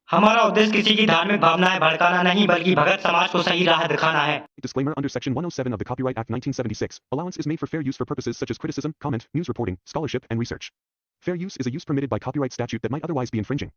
हमारा उद्देश्य किसी की धार्मिक भावनाएं भड़काना नहीं, बल्कि भगत समाज को सही राह दिखाना है। Disclaimer under Section 107 of the Copyright Act 1976. Allowance is made for fair use for purposes such as criticism, comment, news reporting, scholarship, and research. Fair use is a use permitted by copyright statute that might otherwise be infringing.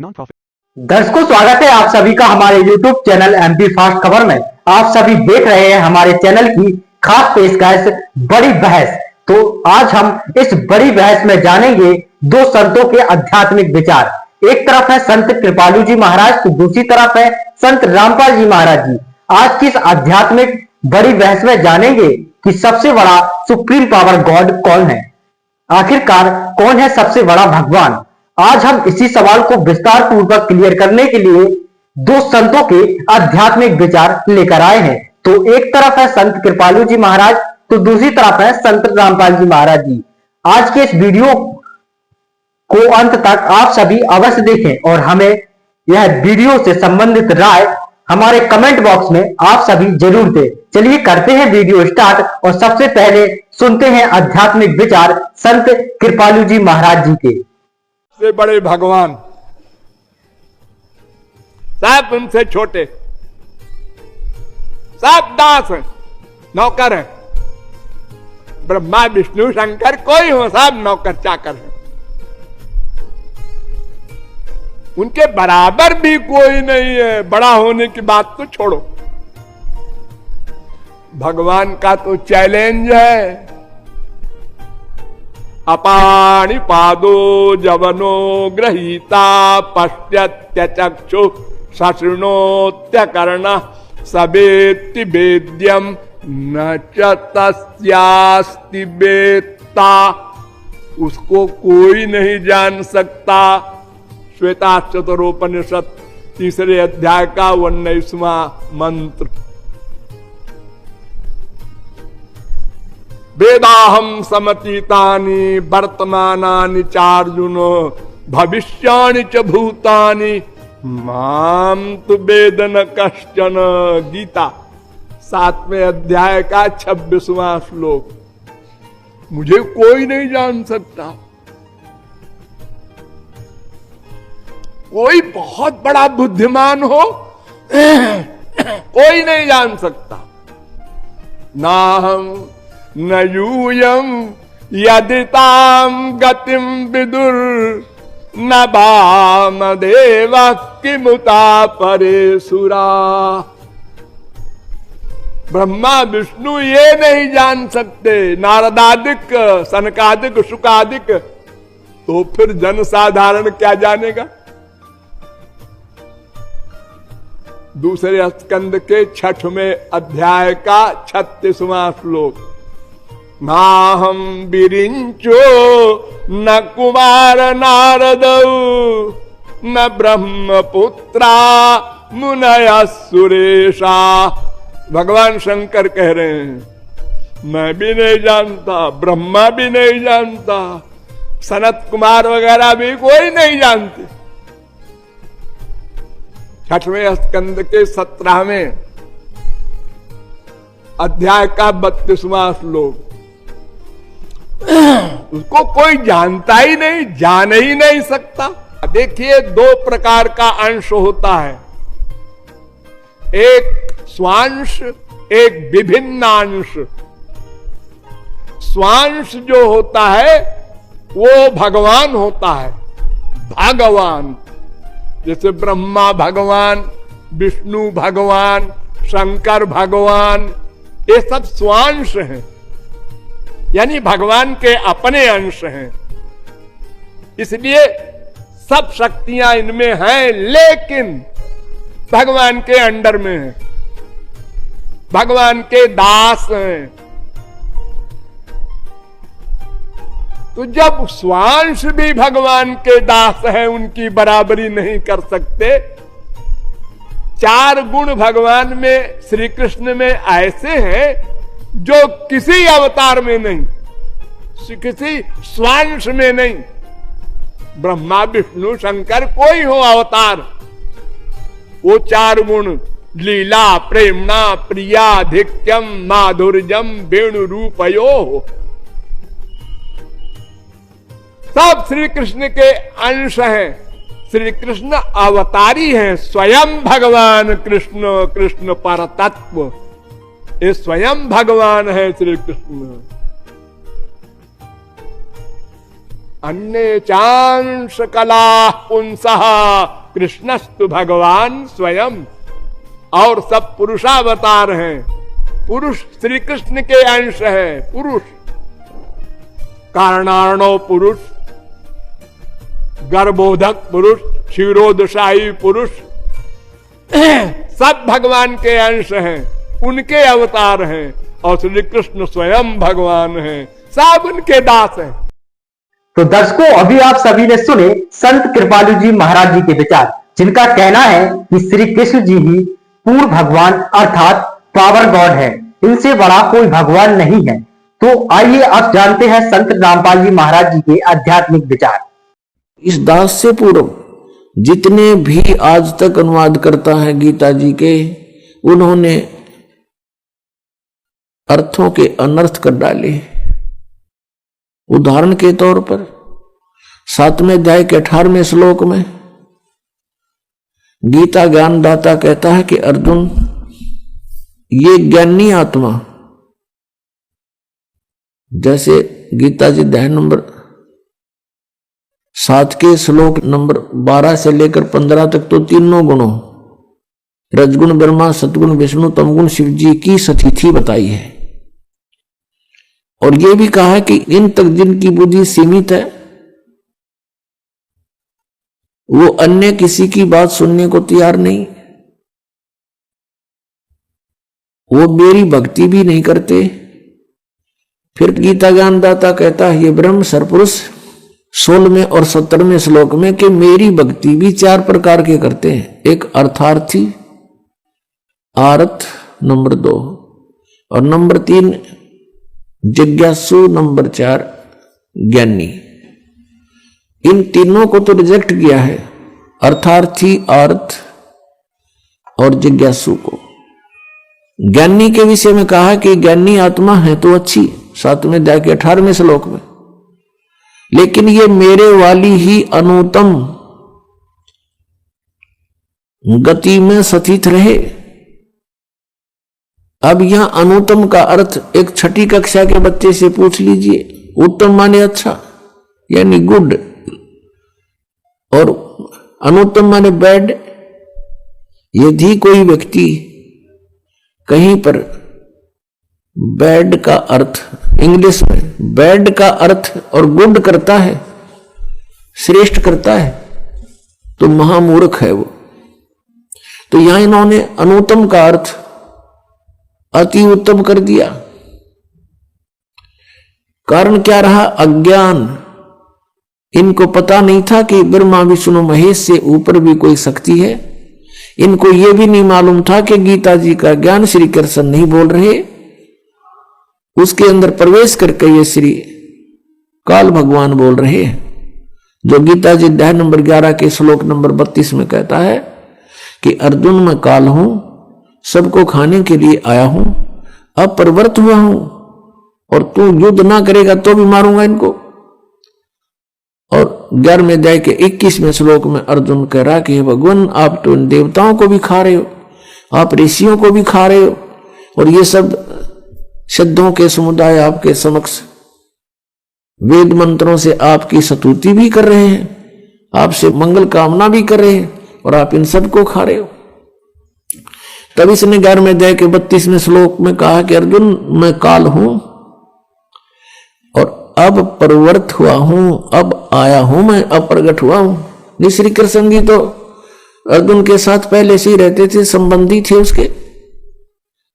Non-profit. दर्शकों, स्वागत है आप सभी का हमारे YouTube channel MP fast खबर में। आप सभी देख रहे हैं हमारे चैनल की खास पेशकश बड़ी बहस। तो आज हम इस बड़ी बहस में जानेंगे दो संतों के आध्यात्मिक विचार। एक तरफ है संत कृपालु जी महाराज, तो दूसरी तरफ है संत रामपाल जी महाराज जी। आज की इस आध्यात्मिक बड़ी बहस में जानेंगे कि सबसे बड़ा सुप्रीम पावर गॉड कौन है, आखिरकार कौन है सबसे बड़ा भगवान। आज हम इसी सवाल को विस्तार पूर्वक क्लियर करने के लिए दो संतों के आध्यात्मिक विचार लेकर आए हैं। तो एक तरफ है संत कृपालु जी महाराज, तो दूसरी तरफ है संत रामपाल जी महाराज जी। आज के इस वीडियो को अंत तक आप सभी अवश्य देखें और हमें यह वीडियो से संबंधित राय हमारे कमेंट बॉक्स में आप सभी जरूर दें। चलिए करते हैं वीडियो स्टार्ट और सबसे पहले सुनते हैं आध्यात्मिक विचार संत कृपालु जी महाराज जी के। से बड़े भगवान सब उनसे छोटे, सब दास हैं, नौकर हैं। ब्रह्मा विष्णु शंकर कोई हो, सब नौकर चाकर हैं। उनके बराबर भी कोई नहीं है। बड़ा होने की बात तो छोड़ो, भगवान का तो चैलेंज है। अपाणि पादो जवनो गृहीता पश्यत्य चक्षु सशृणोत्यकर्ण सवेत्ति वेद्यम न च तस्यास्ति वेत्ता। उसको कोई नहीं जान सकता। श्वेताश्वतरोपनिषद 3 अध्याय का 19वां मंत्र। वेदाहम समतीतानि वर्तमानानि चार्जुनो भविष्याणि च भूतानि माम तु वेद न कश्चन। गीता 7वें अध्याय का 26वां श्लोक। मुझे कोई नहीं जान सकता। कोई बहुत बड़ा बुद्धिमान हो कोई नहीं जान सकता। ना हम न यूयम यदिताम गतिम विदुर न बाम देव किमुता परेशुरा। ब्रह्मा विष्णु ये नहीं जान सकते, नारदादिक सनकादिक शुकादिक, तो फिर जन साधारण क्या जानेगा। दूसरे स्कंद के 6वें अध्याय का 36वां श्लोक। नाहम विरिंचो न कुमार नारदौ न ब्रह्मपुत्रा मुनय सुरेशा। भगवान शंकर कह रहे हैं मैं भी नहीं जानता, ब्रह्मा भी नहीं जानता, सनत कुमार वगैरह भी कोई नहीं जानते। 6वें स्कंद के 17वें अध्याय का 32वां श्लोक। उसको कोई जानता ही नहीं, जान ही नहीं सकता। देखिए, 2 प्रकार का अंश होता है, एक स्वांश, एक विभिन्नांश। स्वांश जो होता है वो भगवान होता है, भगवान। जैसे ब्रह्मा भगवान, विष्णु भगवान, शंकर भगवान, ये सब स्वांश हैं, यानी भगवान के अपने अंश हैं। इसलिए सब शक्तियां इनमें हैं, लेकिन भगवान के अंडर में हैं, भगवान के दास हैं। तो जब स्वांश भी भगवान के दास हैं, उनकी बराबरी नहीं कर सकते। 4 गुण भगवान में, श्री कृष्ण में ऐसे हैं जो किसी अवतार में नहीं, किसी स्वांश में नहीं। ब्रह्मा विष्णु शंकर कोई हो अवतार, वो 4 गुण लीला प्रेमणा प्रियाधिक्यम माधुर्यम वेणु रूपयो। सब श्री कृष्ण के अंश हैं। श्री कृष्ण अवतारी हैं, स्वयं भगवान कृष्ण, कृष्ण पर तत्व, ये स्वयं भगवान है श्री कृष्ण। अन्य चांश कला पुंसः कृष्णस्तु भगवान स्वयं। और सब पुरुषावतार हैं। पुरुष श्री कृष्ण के अंश है। पुरुष कारणार्णव पुरुष, गर्भोधक पुरुष, क्षीरोदशाई पुरुष, सब भगवान के अंश हैं, उनके अवतार हैं। और श्री कृष्ण स्वयं भगवान हैं, सब उनके दास हैं। तो दर्शकों, अभी आप सभी ने सुने संत कृपालु जी महाराज जी के विचार, जिनका कहना है कि श्री कृष्ण जी ही पूर्ण भगवान अर्थात पावर गॉड है, इनसे बड़ा कोई भगवान नहीं है। तो आइए अब जानते हैं संत रामपाल जी महाराज जी के आध्यात्मिक विचार। इस दास से पूर्व जितने भी आज तक अनुवाद करता है गीता जी के, उन्होंने अर्थों के अनर्थ कर डाले। उदाहरण के तौर पर 7वें अध्याय के 18वें श्लोक में गीता ज्ञानदाता कहता है कि अर्जुन, ये ज्ञानी आत्मा, जैसे गीता जी अध्याय नंबर 7 के श्लोक नंबर 12 से लेकर 15 तक तो तीनों गुणों, रजगुण ब्रह्मा, सतगुण विष्णु, तमगुण शिव जी की स्थिति बताई है। और यह भी कहा है कि इन तक जिनकी बुद्धि सीमित है, वो अन्य किसी की बात सुनने को तैयार नहीं, वो मेरी भक्ति भी नहीं करते। फिर गीता ज्ञानदाता कहता है, ये ब्रह्म सरपुरुष 16वें और 17वें श्लोक में कि मेरी भक्ति भी 4 प्रकार के करते हैं। एक अर्थार्थी, आर्थ नंबर 2, और नंबर 3 जिज्ञासु, नंबर 4 ज्ञानी। इन तीनों को तो रिजेक्ट किया है, अर्थार्थी, अर्थ और जिज्ञासु को। ज्ञानी के विषय में कहा कि ज्ञानी आत्मा है तो अच्छी, 7वें अध्याय के 18वें श्लोक में, लेकिन ये मेरे वाली ही अनुत्तम गति में स्थित रहे। अब यहां अनुत्तम का अर्थ एक 6ठी कक्षा के बच्चे से पूछ लीजिए। उत्तम माने अच्छा, यानी गुड, और अनुत्तम माने बैड। यदि कोई व्यक्ति कहीं पर बैड का अर्थ, इंग्लिश में बैड का अर्थ और गुड करता है, श्रेष्ठ करता है, तो महामूर्ख है वो। तो यहां इन्होंने अनुत्तम का अर्थ अति उत्तम कर दिया। कारण क्या रहा? अज्ञान। इनको पता नहीं था कि ब्रह्मा विष्णु महेश से ऊपर भी कोई शक्ति है। इनको यह भी नहीं मालूम था कि गीता जी का ज्ञान श्री कृष्ण नहीं बोल रहे, उसके अंदर प्रवेश करके ये श्री काल भगवान बोल रहे हैं। जो गीता जी अध्याय नंबर 11 के श्लोक नंबर 32 में कहता है कि अर्जुन, मैं काल हूं, सबको खाने के लिए आया हूं, अब प्रवृत्त हुआ हूं, और तू युद्ध ना करेगा तो भी मारूंगा इनको। और 11वें अध्याय के 21वें श्लोक में अर्जुन कह रहा कि भगवान, आप तो इन देवताओं को भी खा रहे हो, आप ऋषियों को भी खा रहे हो, और ये सब सिद्धों के समुदाय आपके समक्ष वेद मंत्रों से आपकी स्तुति भी कर रहे हैं, आपसे मंगल कामना भी कर रहे हैं, और आप इन सबको खा रहे हो। तब इसने 11वें अध्याय के 32वें श्लोक में कहा कि अर्जुन, मैं काल हूं और अब प्रवृत्त हुआ हूं, अब आया हूं, मैं अब प्रकट हुआ हूं। श्री कृष्ण जी तो अर्जुन के साथ पहले से ही रहते थे, संबंधी थे उसके।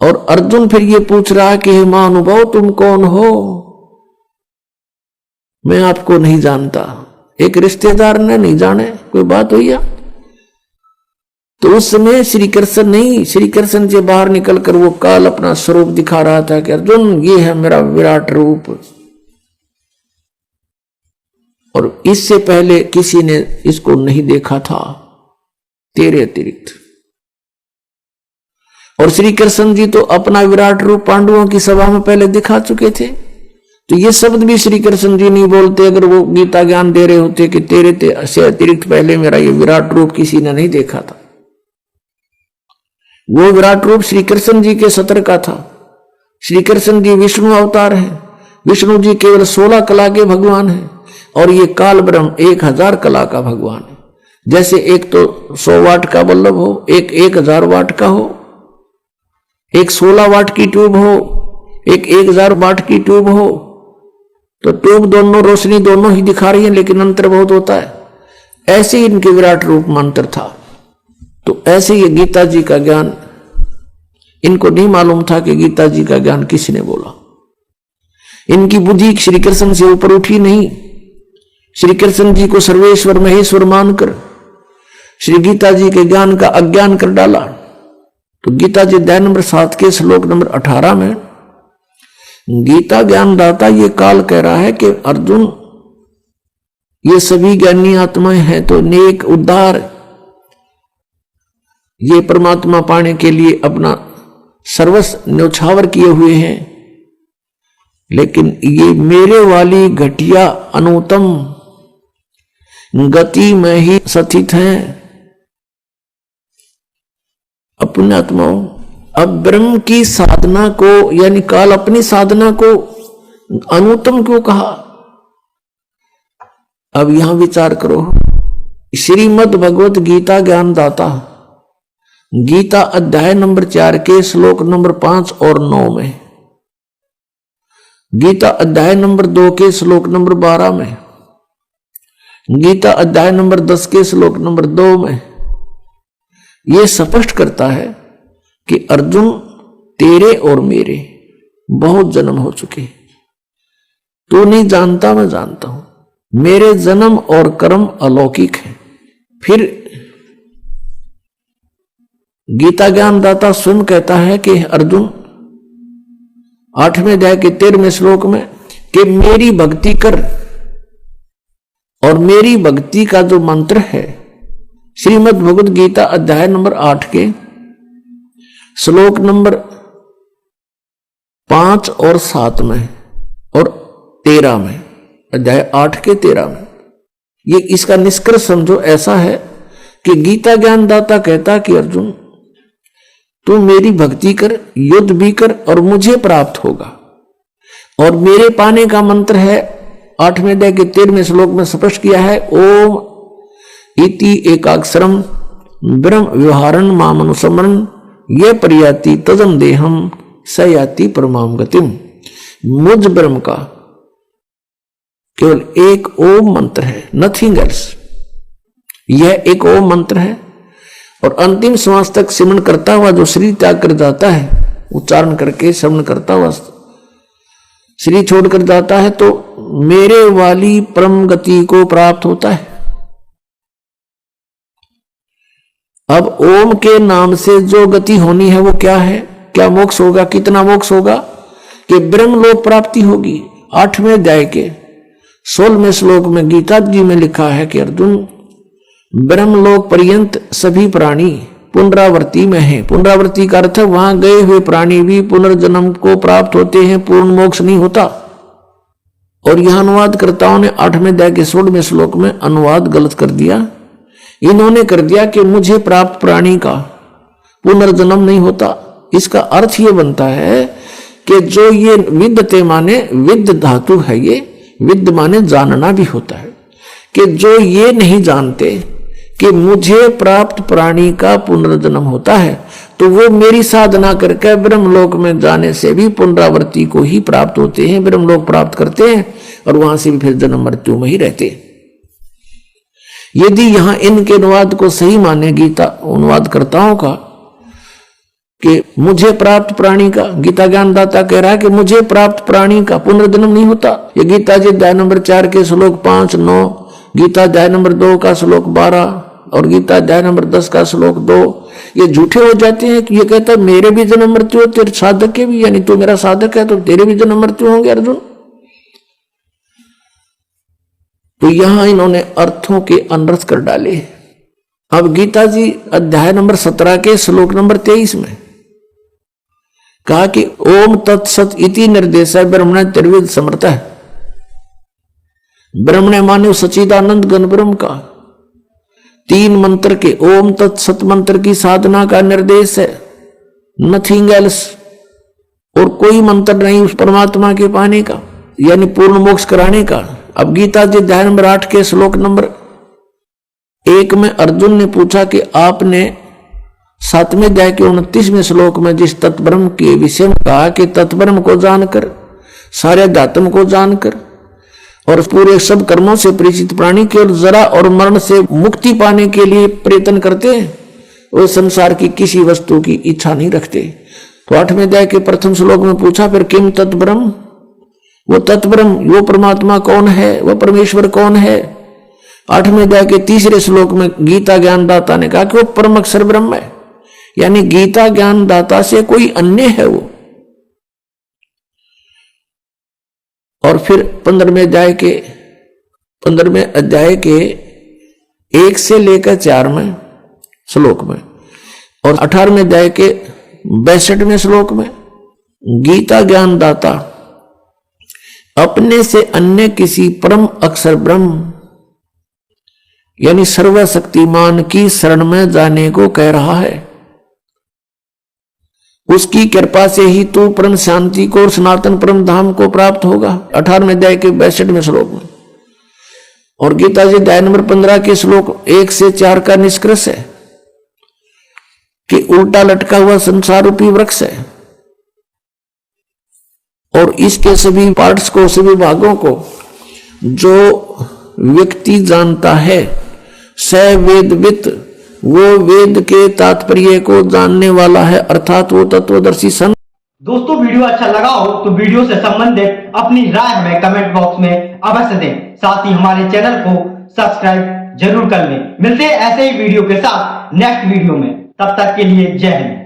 और अर्जुन फिर ये पूछ रहा कि हे महानुभाव, तुम कौन हो? मैं आपको नहीं जानता। एक रिश्तेदार ने नहीं जाने, कोई बात हुई है? तो उस समय श्री कृष्ण नहीं, श्री कृष्ण से बाहर निकलकर वो काल अपना स्वरूप दिखा रहा था कि अर्जुन, ये है मेरा विराट रूप। और इससे पहले किसी ने इसको नहीं देखा था तेरे अतिरिक्त। और श्री कृष्ण जी तो अपना विराट रूप पांडवों की सभा में पहले दिखा चुके थे। तो ये शब्द भी श्री कृष्ण जी नहीं बोलते अगर वो गीता ज्ञान दे रहे होते कि तेरे से अतिरिक्त पहले मेरा ये विराट रूप किसी ने नहीं देखा था। वो विराट रूप श्री कृष्ण जी के सत्र का था। श्री कृष्ण जी विष्णु अवतार है। विष्णु जी केवल 16 कला के भगवान हैं और ये काल ब्रह्म 1000 कला का भगवान है। जैसे एक तो 100 वाट का बल्लभ हो, एक 1000 वाट का हो, एक 16 वाट की ट्यूब हो, एक 1000 वाट की ट्यूब हो, तो ट्यूब दोनों रोशनी दोनों ही दिखा रही है लेकिन अंतर बहुत होता है। ऐसे ही इनके विराट रूप में अंतर था। तो ऐसे ये गीता जी का ज्ञान इनको नहीं मालूम था कि गीता जी का ज्ञान किसने बोला। इनकी बुद्धि श्री कृष्ण से ऊपर उठी नहीं। श्री कृष्ण जी को सर्वेश्वर महेश्वर मानकर श्री गीता जी के ज्ञान का अज्ञान कर डाला। तो गीता जी अध्याय नंबर 7 के श्लोक नंबर 18 में गीता ज्ञानदाता ये काल कह रहा है कि अर्जुन ये सभी ज्ञानी आत्माएं हैं तो नेक उद्धार ये परमात्मा पाने के लिए अपना सर्वस्व न्यौछावर किए हुए हैं, लेकिन ये मेरे वाली घटिया अनुत्तम गति में ही स्थित हैं। अपने आत्माओं अब ब्रह्म की साधना को यानी काल अपनी साधना को अनुत्तम क्यों कहा? अब यहां विचार करो। श्रीमद् भगवत गीता ज्ञानदाता गीता अध्याय नंबर 4 के श्लोक नंबर 5 और 9 में, गीता अध्याय नंबर 2 के श्लोक नंबर 12 में, गीता अध्याय नंबर 10 के श्लोक नंबर 2 में यह स्पष्ट करता है कि अर्जुन तेरे और मेरे बहुत जन्म हो चुके। तू नहीं जानता, मैं जानता हूं। मेरे जन्म और कर्म अलौकिक है। फिर गीता ज्ञानदाता स्वयं कहता है कि अर्जुन 8वें अध्याय के 13वें श्लोक में कि मेरी भक्ति कर, और मेरी भक्ति का जो मंत्र है श्रीमद् भगवद गीता अध्याय नंबर 8 के श्लोक नंबर 5 और 7 में और 13 में, अध्याय 8 के 13 में, ये इसका निष्कर्ष समझो ऐसा है कि गीता ज्ञानदाता कहता कि अर्जुन तू मेरी भक्ति कर, युद्ध भी कर और मुझे प्राप्त होगा। और मेरे पाने का मंत्र है 8वें अध्याय के 13वें श्लोक में स्पष्ट किया है, ओम इति एकाक्षरम ब्रह्म व्यवहारन मामनुसमरन ये परियाति तजम देहम सयाति परमाम गतिम। मुझ ब्रह्म का केवल एक ओम मंत्र है, नथिंग एल्स। यह एक ओम मंत्र है और अंतिम श्वास तक सिमरण करता हुआ जो शरीर त्याग कर जाता है, उच्चारण करके श्रवण करता हुआ शरीर छोड़कर जाता है तो मेरे वाली परम गति को प्राप्त होता है। अब ओम के नाम से जो गति होनी है वो क्या है? क्या मोक्ष होगा? कितना मोक्ष होगा? कि ब्रह्मलोक प्राप्ति होगी। 8वें अध्याय के 16वें श्लोक में गीता जी में लिखा है कि अर्जुन ब्रह्मलोक पर्यंत सभी प्राणी पुनरावृत्ति में है। पुनरावृत्ति का अर्थ है वहां गए हुए प्राणी भी पुनर्जन्म को प्राप्त होते हैं, पूर्ण मोक्ष नहीं होता। और यह अनुवादकर्ताओं ने 8वें अध्याय के 16वें श्लोक में अनुवाद गलत कर दिया। इन्होंने कर दिया कि मुझे प्राप्त प्राणी का पुनर्जन्म नहीं होता। इसका अर्थ ये बनता है कि जो ये विद्यते माने विद्य धातु है, ये विद्य माने जानना भी होता है, कि जो ये नहीं जानते कि मुझे प्राप्त प्राणी का पुनर्जन्म होता है तो वो मेरी साधना करके ब्रह्मलोक में जाने से भी पुनरावृत्ति को ही प्राप्त होते हैं, ब्रह्मलोक प्राप्त करते हैं और वहां से भी फिर जन्म मृत्यु में ही रहते हैं। यदि यहां इनके अनुवाद को सही माने गीता अनुवादकर्ताओं का कि मुझे प्राप्त प्राणी का, गीता ज्ञानदाता कह रहा है कि मुझे प्राप्त प्राणी का पुनर्जन्म नहीं होता। ये गीता जी अध्याय नंबर 4 के श्लोक 5, 9, गीता अध्याय नंबर 2 का श्लोक 12 और गीता अध्याय नंबर 10 का श्लोक 2 ये झूठे हो जाते हैं कि ये कहता है मेरे भी जन्म मृत्यु तेरे साधक के भी, यानी तू मेरा साधक है तो तेरे भी जन्म मृत्यु होंगे अर्जुन। तो यहां इन्होंने अर्थों के अनर्थ कर डाले। अब गीता जी अध्याय नंबर 17 के श्लोक नंबर 23 में कहा कि ओम तत्सत इति निर्देश है ब्रह्मण त्रिविध समर्थ है। ब्रह्मण माने सच्चिदानंद घन ब्रह्म का 3 मंत्र के ओम तत्सत मंत्र की साधना का निर्देश है, नथिंग एल्स। और कोई मंत्र नहीं उस परमात्मा के पाने का, यानी पूर्ण मोक्ष कराने का। अब गीता जी अध्याय नंबर 8 के श्लोक नंबर 1 में अर्जुन ने पूछा कि आपने 7वें अध्याय के 29वें श्लोक में जिस तत्ब्रह्म के विषय में कहा कि तत्ब्रह्म को जानकर, सारे अध्यात्म को जानकर और पूरे सब कर्मों से परिचित प्राणी केवल जरा और मरण से मुक्ति पाने के लिए प्रयत्न करते हैं, वो संसार की किसी वस्तु की इच्छा नहीं रखते। तो 8वें अध्याय के प्रथम श्लोक में पूछा फिर किम तत्ब्रह्म, वो तत्ब्रह्म, वो परमात्मा कौन है, वो परमेश्वर कौन है। 8वें अध्याय के 3रे श्लोक में गीता ज्ञानदाता ने कहा कि वो परम अक्षर ब्रह्म है, यानी गीता ज्ञानदाता से कोई अन्य है वो। और फिर 15वें अध्याय के 1 से लेकर 4वें श्लोक में और 18वें अध्याय के 62वें श्लोक में गीता ज्ञानदाता अपने से अन्य किसी परम अक्षर ब्रह्म यानी सर्वशक्तिमान की शरण में जाने को कह रहा है। उसकी कृपा से ही तू परम शांति को और सनातन परम धाम को प्राप्त होगा, 18वें अध्याय के 62वें श्लोक में। और गीता जी अध्याय नंबर 15 के श्लोक 1 से 4 का निष्कर्ष है कि उल्टा लटका हुआ संसार रूपी वृक्ष है और इसके सभी पार्ट्स को, सभी भागों को जो व्यक्ति जानता है, स वेदवित, वो वेद के तात्पर्य को जानने वाला है, अर्थात वो तत्वदर्शी सन। दोस्तों वीडियो अच्छा लगा हो तो वीडियो से संबंधित अपनी राय हमें कमेंट बॉक्स में अवश्य दें। साथ ही हमारे चैनल को सब्सक्राइब जरूर कर लें। मिलते हैं ऐसे ही वीडियो के साथ नेक्स्ट वीडियो में, तब तक के लिए जय हिंद।